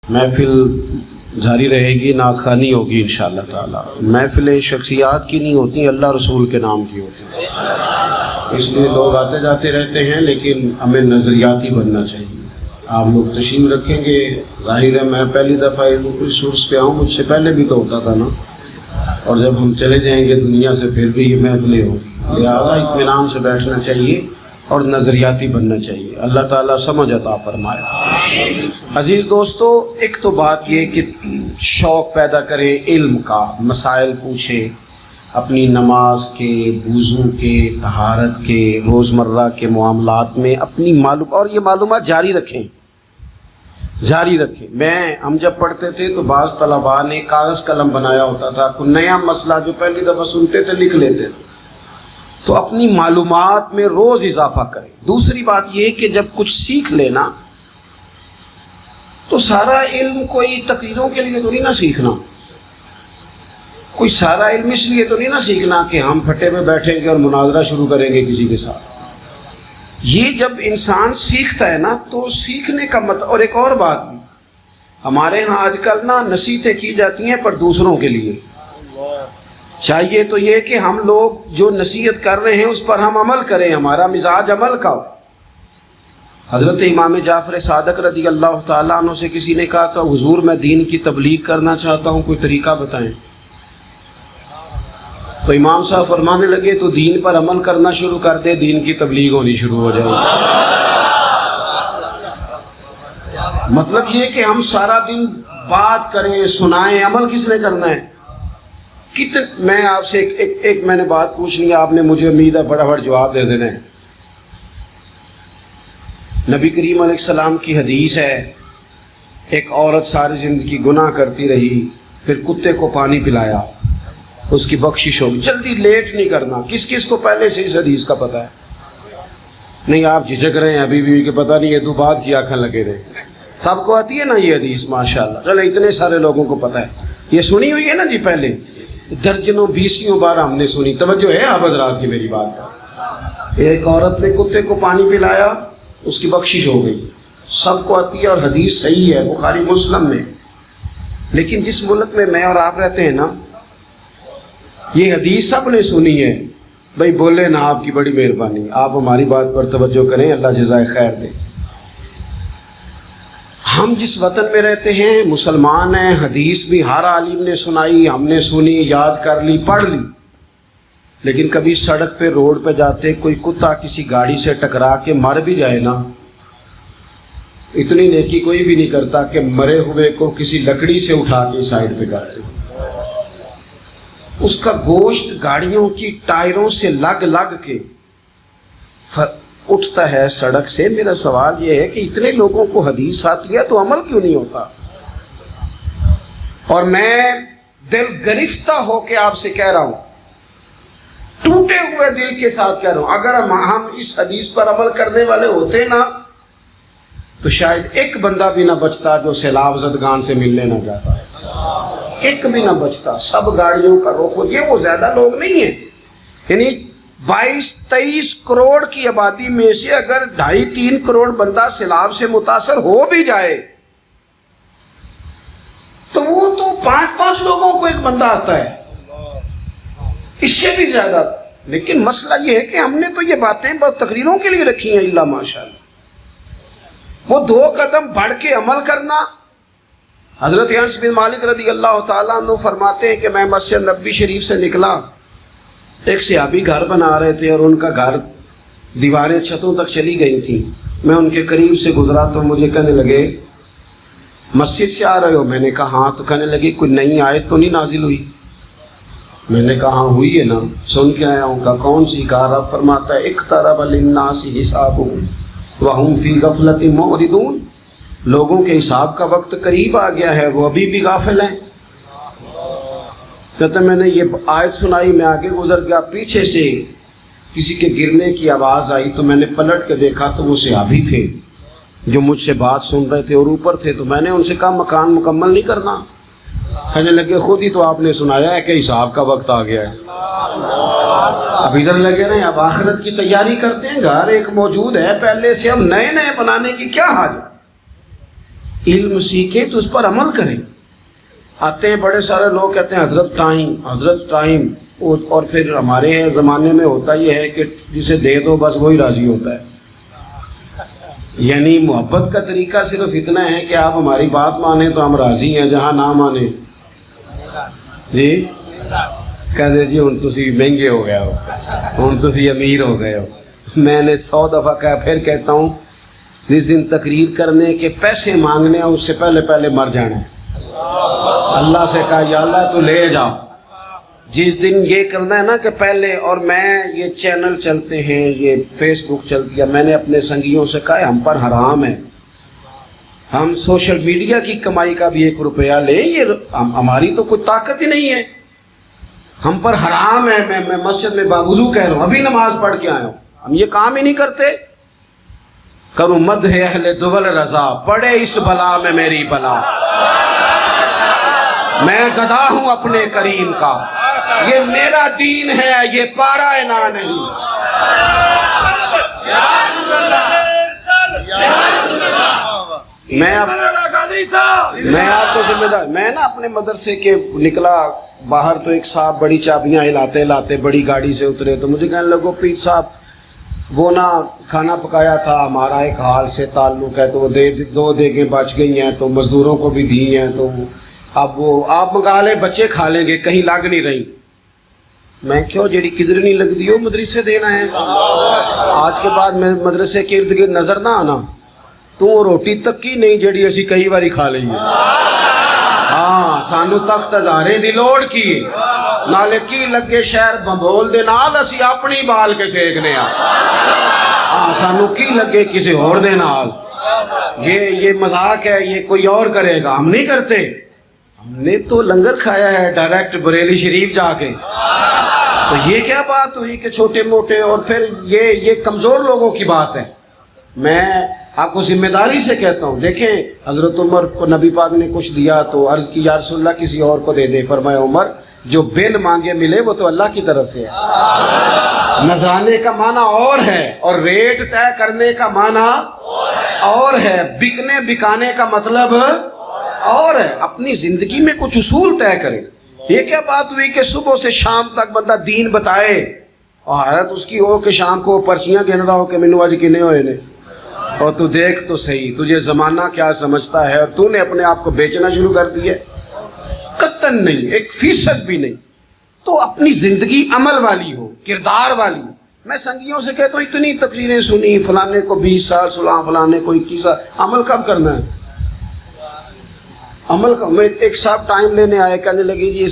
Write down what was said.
محفل جاری رہے گی، نعت خوانی ہوگی انشاءاللہ تعالی۔ محفلیں شخصیات کی نہیں ہوتی، اللہ رسول کے نام کی ہوتی ہیں، اس لیے لوگ آتے جاتے رہتے ہیں، لیکن ہمیں نظریاتی بننا چاہیے۔ آپ لوگ تشریف رکھیں گے، ظاہر ہے میں پہلی دفعہ اس سورس پہ آؤں، مجھ سے پہلے بھی تو ہوتا تھا نا، اور جب ہم چلے جائیں گے دنیا سے پھر بھی یہ محفلیں ہوگی، لہٰذا اطمینان سے بیٹھنا چاہیے اور نظریاتی بننا چاہیے۔ اللہ تعالیٰ سمجھ عطا فرمائے۔ عزیز دوستو، ایک تو بات یہ کہ شوق پیدا کریں علم کا، مسائل پوچھیں، اپنی نماز کے، وضو کے، طہارت کے، روزمرہ کے معاملات میں اپنی اور یہ معلومات جاری رکھیں۔ ہم جب پڑھتے تھے تو بعض طلباء نے کاغذ قلم بنایا ہوتا تھا، کوئی نیا مسئلہ جو پہلی دفعہ سنتے تھے لکھ لیتے تھے، تو اپنی معلومات میں روز اضافہ کریں۔ دوسری بات یہ کہ جب کچھ سیکھ لینا تو سارا علم کوئی تقریروں کے لیے تو نہیں نہ سیکھنا، کوئی سارا علم اس لیے تو نہیں نہ سیکھنا کہ ہم پھٹے میں بیٹھیں گے اور مناظرہ شروع کریں گے کسی کے ساتھ۔ یہ جب انسان سیکھتا ہے نا تو سیکھنے کا مطلب، اور ایک اور بات بھی، ہمارے ہاں آج کل نا نصیحتیں کی جاتی ہیں پر دوسروں کے لیے، چاہیے تو یہ کہ ہم لوگ جو نصیحت کر رہے ہیں اس پر ہم عمل کریں، ہمارا مزاج عمل کا ہو۔ حضرت امام جعفر صادق رضی اللہ تعالیٰ عنہ سے کسی نے کہا تھا، حضور میں دین کی تبلیغ کرنا چاہتا ہوں، کوئی طریقہ بتائیں۔ تو امام صاحب فرمانے لگے تو دین پر عمل کرنا شروع کر دے، دین کی تبلیغ ہونی شروع ہو جائے۔ مطلب یہ کہ ہم سارا دن بات کریں، سنائیں، عمل کس نے کرنا ہے؟ میں آپ سے ایک میں نے بات پوچھنی ہے، آپ نے مجھے امید ہے فٹافٹ جواب دے دینا ہے۔ نبی کریم علیہ السلام کی حدیث ہے، ایک عورت ساری زندگی گناہ کرتی رہی، پھر کتے کو پانی پلایا، اس کی بخشش ہوگی۔ جلدی لیٹ نہیں کرنا۔ کس کس کو پہلے سے اس حدیث کا پتہ ہے؟ نہیں آپ جھجک رہے ہیں ابھی بھی کہ پتہ نہیں ہے، تو بات کی آنکھیں لگے رہے۔ سب کو آتی ہے نا یہ حدیث ماشاءاللہ؟ چلے اتنے سارے لوگوں کو پتہ ہے، یہ سنی ہوئی ہے نا جی، پہلے درجنوں بیسیوں بار ہم نے سنی۔ توجہ ہے آپ حضرات کی میری بات کا؟ ایک عورت نے کتے کو پانی پلایا، اس کی بخشش ہو گئی، سب کو آتی ہے اور حدیث صحیح ہے، بخاری مسلم میں۔ لیکن جس ملک میں میں اور آپ رہتے ہیں نا، یہ حدیث سب نے سنی ہے۔ بھائی بولے نا، آپ کی بڑی مہربانی، آپ ہماری بات پر توجہ کریں، اللہ جزائے خیر دے۔ ہم جس وطن میں رہتے ہیں مسلمان ہیں، حدیث بھی ہر عالم نے سنائی، ہم نے سنی، یاد کر لی، پڑھ لی، لیکن کبھی سڑک پہ روڈ پہ جاتے کوئی کتا کسی گاڑی سے ٹکرا کے مر بھی جائے نا، اتنی نیکی کوئی بھی نہیں کرتا کہ مرے ہوئے کو کسی لکڑی سے اٹھا کے سائڈ پہ کر دے۔ اس کا گوشت گاڑیوں کی ٹائروں سے لگ کے اٹھتا ہے سڑک سے۔ میرا سوال یہ ہے کہ اتنے لوگوں کو حدیث آتی ہے تو عمل کیوں نہیں ہوتا؟ اور میں دل گرفتہ ہو کے آپ سے کہہ رہا ہوں، ٹوٹے ہوئے دل کے ساتھ کہہ رہا ہوں، اگر ہم اس حدیث پر عمل کرنے والے ہوتے نا تو شاید ایک بندہ بھی نہ بچتا جو سیلاب زدگان سے ملنے نہ جاتا، ایک بھی نہ بچتا۔ سب گاڑیوں کا رخ ہو، یہ وہ زیادہ لوگ نہیں ہیں، یعنی 22-23 کروڑ کی آبادی میں سے اگر 2.5-3 کروڑ بندہ سیلاب سے متاثر ہو بھی جائے تو وہ تو 5 لوگوں کو ایک بندہ آتا ہے، اس سے بھی زیادہ۔ لیکن مسئلہ یہ ہے کہ ہم نے تو یہ باتیں بہت تقریروں کے لیے رکھی ہیں، اللہ ماشاءاللہ۔ وہ 2 قدم بڑھ کے عمل کرنا۔ حضرت انس بن مالک رضی اللہ تعالیٰ عنہ فرماتے ہیں کہ میں مسجد نبوی شریف سے نکلا، ایک صحابی گھر بنا رہے تھے اور ان کا گھر دیواریں چھتوں تک چلی گئی تھیں۔ میں ان کے قریب سے گزرا تو مجھے کہنے لگے مسجد سے آ رہے ہو؟ میں نے کہا ہاں۔ تو کہنے لگے کوئی نئی آیت تو نہیں نازل ہوئی؟ میں نے کہا ہاں ہوئی ہے نا، سن کے آیا ہوں۔ کہا کون سی؟ کہا رب فرماتا ہے اقترب للناس حسابهم وهم فی غفلۃ معرضون، لوگوں کے حساب کا وقت قریب آ گیا ہے، وہ ابھی بھی غافل ہیں۔ کہتے میں نے یہ آیت سنائی، میں آگے گزر گیا، پیچھے سے کسی کے گرنے کی آواز آئی تو میں نے پلٹ کے دیکھا تو وہ صحابی تھے جو مجھ سے بات سن رہے تھے اور اوپر تھے۔ تو میں نے ان سے کہا مکان مکمل نہیں کرنا؟ کہنے لگے خود ہی تو آپ نے سنایا ہے کہ حساب کا وقت آ گیا ہے۔ اب ادھر لگے رہے، اب آخرت کی تیاری کرتے ہیں، گھر ایک موجود ہے پہلے سے، اب نئے بنانے کی کیا حاجت؟ علم سیکھیں تو اس پر عمل کریں. آتے ہیں بڑے سارے لوگ کہتے ہیں حضرت ٹائم، اور پھر ہمارے زمانے میں ہوتا یہ ہے کہ جسے دے دو بس وہی راضی ہوتا ہے. یعنی محبت کا طریقہ صرف اتنا ہے کہ آپ ہماری بات مانیں تو ہم راضی ہیں، جہاں نہ مانیں جی کہہ دے جی ہوں تسی مہنگے ہو گئے ہو، ہوں تسی امیر ہو گئے ہو. میں نے 100 دفعہ کہا، پھر کہتا ہوں جس دن تقریر کرنے کے پیسے مانگنے ہیں اس سے پہلے مر جانا ہے. اللہ سے کہا یا اللہ تو لے جا. جس دن یہ کرنا ہے نا کہ پہلے، اور میں یہ چینل چلتے ہیں، یہ فیس بک چلتی ہے، میں نے اپنے سنگیوں سے کہا ہم پر حرام ہے، ہم سوشل میڈیا کی کمائی کا بھی 1 روپیہ لیں، یہ ہماری تو کوئی طاقت ہی نہیں ہے، ہم پر حرام ہے. میں مسجد میں باوضو کہہ رہا ہوں، ابھی نماز پڑھ کے آیا ہوں، ہم یہ کام ہی نہیں کرتے. کروں مدح اہل دول رضا، پڑے اس بلا میں میری بلا، میں گدھا ہوں اپنے کریم کا، یہ میرا دین ہے، یہ پارا انا نہیں. میں آپ کو ذمہ دار، میں نا اپنے مدرسے کے نکلا باہر تو ایک صاحب بڑی چابیاں ہلاتے بڑی گاڑی سے اترے، تو مجھے کہنے لگو پیر صاحب وہ نہ کھانا پکایا تھا، ہمارا ایک حال سے تعلق ہے، تو وہ 2 دیگیں بچ گئی ہیں تو مزدوروں کو بھی دی ہیں، تو اب وہ آپ منگا لیں، بچے کھا لیں گے، کہیں لگ نہیں رہی. میں کیوں جیڑی کدھر نہیں لگ دی ہو مدرسے دینا ہے. آج کے بعد میں مدرسے کے ارد گرد نظر نہ آنا، تو روٹی تک کی نہیں جیڑی اسی کئی باری کھا لئیے. ہاں سانو تخت ہزارے دی لوڑ کی، نالے کی لگے شہر بمبول دے نال اسی اپنی بال کے سیکنے آ. ہاں سانو کی لگے کسی اور دے نال، یہ مذاق ہے، یہ کوئی اور کرے گا، ہم نہیں کرتے. ہم نے تو لنگر کھایا ہے ڈائریکٹ بریلی شریف جا کے. تو یہ کیا بات ہوئی کہ چھوٹے موٹے، اور پھر یہ کمزور لوگوں کی بات ہے. میں آپ کو ذمہ داری سے کہتا ہوں، دیکھیں حضرت عمر کو نبی پاک نے کچھ دیا تو عرض کی یا رسول اللہ کسی اور کو دے دے. فرمایا عمر جو بن مانگے ملے وہ تو اللہ کی طرف سے ہے. نذرانے کا معنی اور ہے، اور ریٹ طے کرنے کا معنی اور ہے، بکنے بکانے کا مطلب اور ہے. اپنی زندگی میں کچھ اصول طے کرے. یہ کیا بات ہوئی کہ صبح سے شام تک بندہ دین بتائے، اور حالت اس کی ہو کہ شام کو پرچیاں گن رہا ہو کہ مینو آج کنے ہوئے نے، اور تو دیکھ تو صحیح تجھے زمانہ کیا سمجھتا ہے، اور تو نے اپنے آپ کو بیچنا شروع کر دیا. قطن نہیں، 1% بھی نہیں. تو اپنی زندگی عمل والی ہو، کردار والی. میں سنگیوں سے کہتا ہوں اتنی تقریریں سنی، فلانے کو 20 سال سنا، فلانے کو 21 سال، عمل کب کرنا ہے؟ عمل کا. میں ایک صاحب ٹائم لینے آئے، کہنے لگے جی یہ